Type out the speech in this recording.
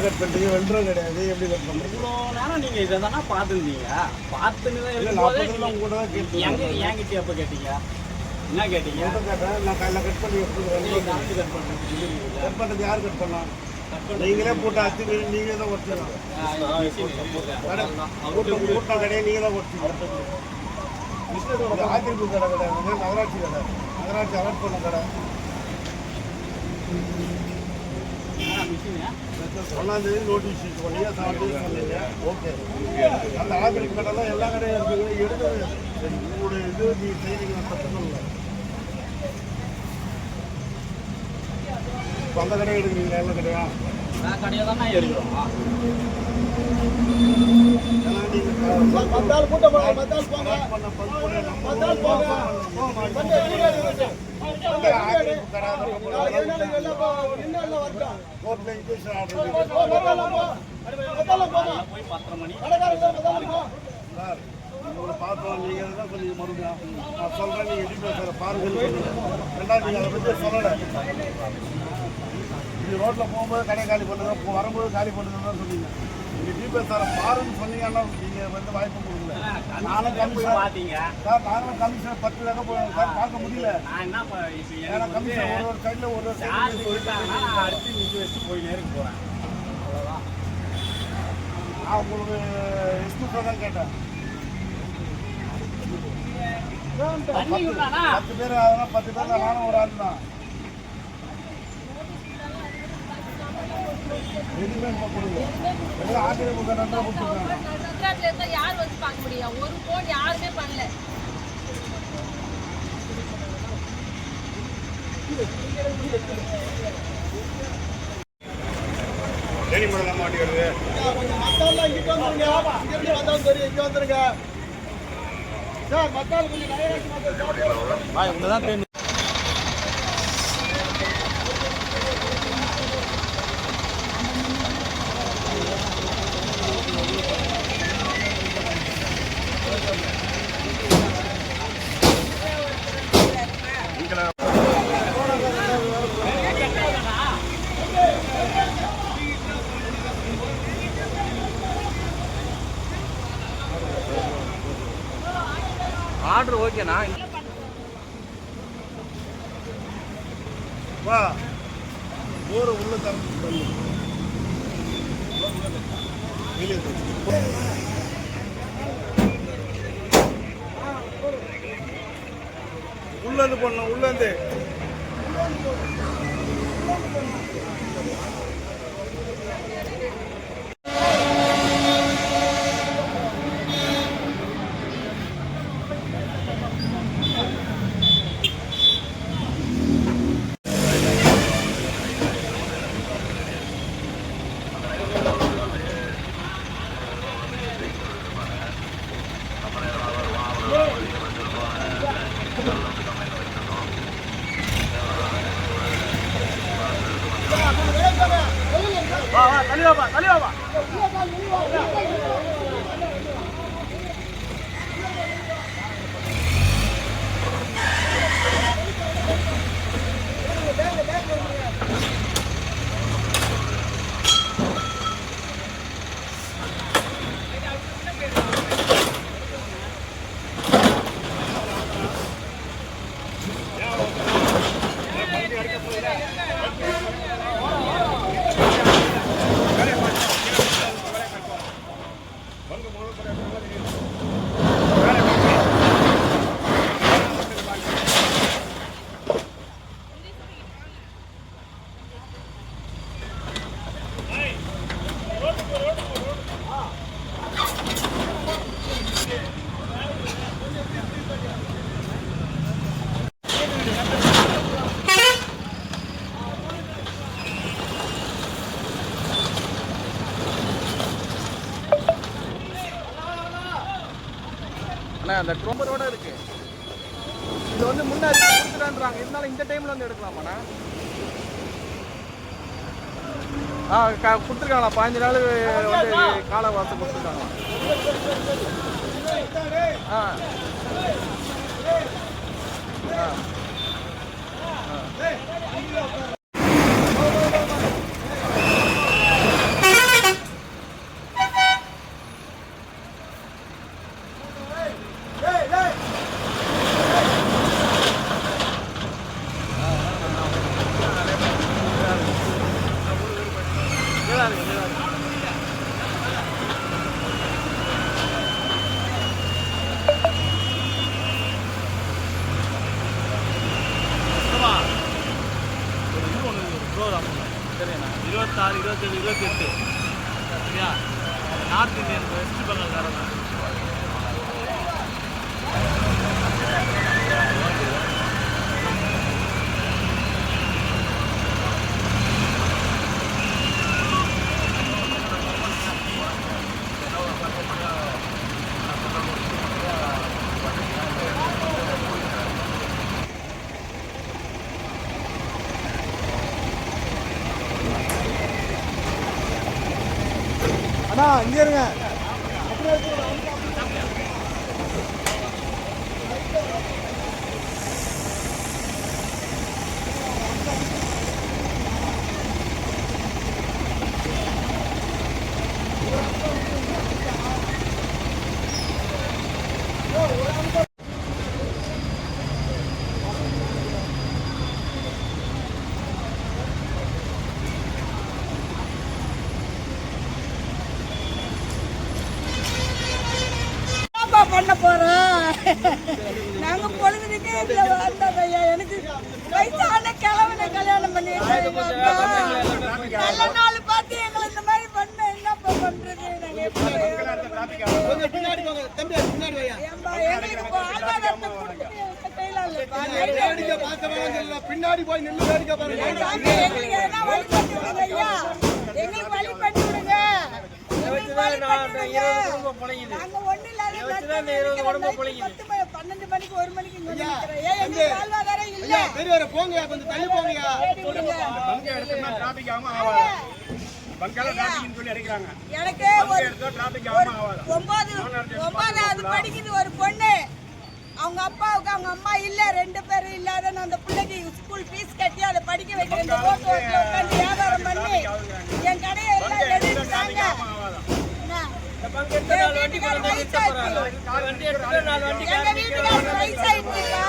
Cut பண்ணுறீங்க, வெல்ட்ரும் கிடையாது, எப்படி கட் பண்ணுறீங்க? இவ்வளோ நேரம் நீங்கள் இதை தானே பார்த்துருந்தீங்க, பார்த்துன்னு தான் இருக்கும்போது கூட தான் கேட்டு என்கிட்ட எப்போ கேட்டீங்க? என்ன கேட்டீங்க? கேட்டேன், நான் காலையில் கட் பண்ணி கட் பண்ணுறது யார் கட் பண்ணா? நீங்களே போட்டு அத்தி நீங்களே தான் ஒட்டணும். கூட்டம் கிடையாது, நீங்கள் தான் ஒட்டணும். ஆக்கிரமிப்பு கடை கிடையாது, நகராட்சி கடை, நகராட்சி அலர்ட் பண்ண கடை. ஒன்றாந்தேதி நோட்டீஸ் இஷ்யூ பண்ணீங்க, 7 days சொன்னீங்க. ஓகே, அந்த ஆக்கிரமிப்பு கடைலாம் எல்லா கடையும் இருக்குது, எடுக்கிறது சரி. உங்களுடைய இது நீங்கள் செய்கிறீங்க, தப்பு சொல்லல. இப்போ அந்த கடையை எடுக்கிறீங்களா? எல்லா கடையா? கடையை தானே எடுக்கிறோம். ஏன்னா நீங்கள் மத்தால் கூட்ட போங்க, மத்தால் போங்க, மத்தால் போங்க. பார்த்தோம், நீங்கள் தான் கொஞ்சம் மறுபடியும் நான் சொல்கிறேன், நீங்கள் எப்படி பேசுகிற பாருங்கள். ரெண்டாவது நீங்கள் அதை பற்றி சொல்லலை. நீங்கள் ரோட்டில் போகும்போது கடையை காலி பண்ணுங்க, வரும்போது காலி பண்ணுங்கன்னு தான் சொன்னீங்க. நீங்கள் டிபிஎஸ் சாரை பாருன்னு சொன்னீங்கன்னா நீங்கள் வந்து வாய்ப்பு கொடுக்கல. நானும் கமிஷன் பார்த்தீங்க சார், நானும் கமிஷன் 10 ரகம் போய் சார் பார்க்க முடியல. ஏன்னா கமிஷன் ஒரு சைடில் ஒரு அடுத்து நிற்க வச்சு போய் நேருக்கு போகிறேன். அவ்வளோதான். நான் உங்களுக்கு எக்ஸ்கூஸாக தான் கேட்டேன். 10 பேர் ஆகுனா 10 பேர் தான், நானும் ஒரு ஆள் தான். யார் வந்து பார்க்க முடியும்? ஒரு போன் யாருமே பண்ணல. மக்கள் ஆர்டர் ஓகேண்ணா. வா ஊரை உள்ள தரப்பு பண்ணி உள்ளது பண்ணோம். உள்ளது ஆனால் அந்த ட்ரோம்பரோட இருக்கு. இது வந்து முன்னாடி கொடுத்துட்டான்றாங்க, இருந்தாலும் இந்த டைமில் வந்து எடுக்கலாமாண்ணா? கொடுத்துருக்காங்களா 15 நாள் வந்து கால வாசம் கொடுத்துருக்காங்களா? ப்ரோக்ராம் சரிண்ணா 26, 27, 28 சரியா? நார்த் இந்தியன் வெஸ்ட் பெங்கால்காரங்க. அண்ணா இங்கே இருங்க. பண்ண போறோம். நாங்க பொழுதுக்கு எனக்கு வயசான கிழவனை கல்யாணம் பண்ணிட்டு நல்ல நாள் பார்த்து எங்களை இந்த மாதிரி பண்ண என்னப்பா பண்றது? நாங்க எங்களுக்கு ஆதாரத்தை கொடுத்துட்டு கையில பின்னாடி போய் நின்று வேடிக்கை பாருங்க. எங்களுக்கு எதனா வழி பண்ணி விடுங்க ஐயா, எங்களுக்கு வழி பண்ணி விடுங்க. நாங்க ஒண்ணு இல்லாத 12 மணிக்கு 1 மணிக்கு இங்க நிக்கிறோம். எங்களுக்கு வாழ்வாதாரம் இல்ல. பெரியவரை போங்க, கொஞ்சம் தள்ளி போங்கயா. பங்க எடுத்தா டிராபிக் ஆகாம ஆகாது. பங்கல டிராபிக்னு சொல்லி அடிக்குறாங்க. எனக்கு ஒரு டிராபிக் ஆகாம ஆகாது. 9வது படிக்குது ஒரு பொண்ணு. அவங்க அப்பாவுக்கு அவங்க அம்மா இல்ல, 2 பேரும் இல்லாத அந்த பிள்ளைக்கு ஸ்கூல் ஃபீஸ் கட்டி அதை படிக்க வைக்கிறேன். இந்த ரோட்ல உட்காந்து வியாபாரம் பண்ணி என் கடையை எல்லாம் எடுத்துட்டாங்க. எங்க வீட்டுக்காரர் வயசாயிடுச்சுக்கா.